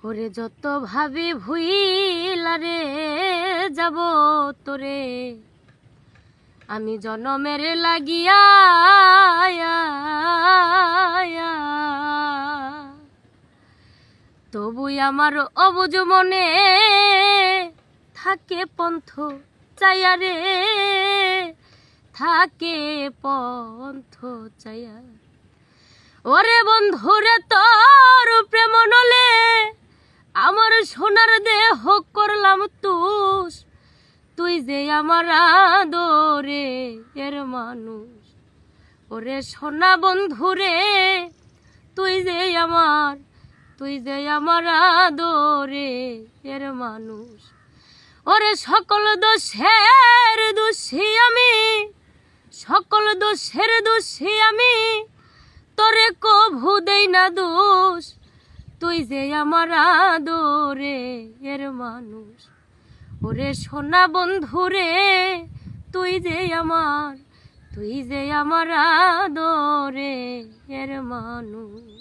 ওরে যত ভাবি ভুইলারে যাব তোরে আমি জনমের লাগিয়া তবুই আমার অবুঝ মনে থাকে পন্থ চাইয়া রে, থাকে পন্থ চাইয়া। ওরে বন্ধুরে তোর প্রেম নলে আমার সোনার দেহ করলাম তুষ, তুই যে আমার আদরে এর মানুষ। ওরে সোনা বন্ধুরে তুই যে আমার আদরে এর মানুষ। ওরে সকল দোষের দোষী আমি, সকল দোষের দোষী আমি, তোরে কভু দেই না দোষ, তুই যে আমার আদরে এর মানুষ। ওরে সোনা বন্ধুরে তুই যে আমার আদরে এর মানুষ।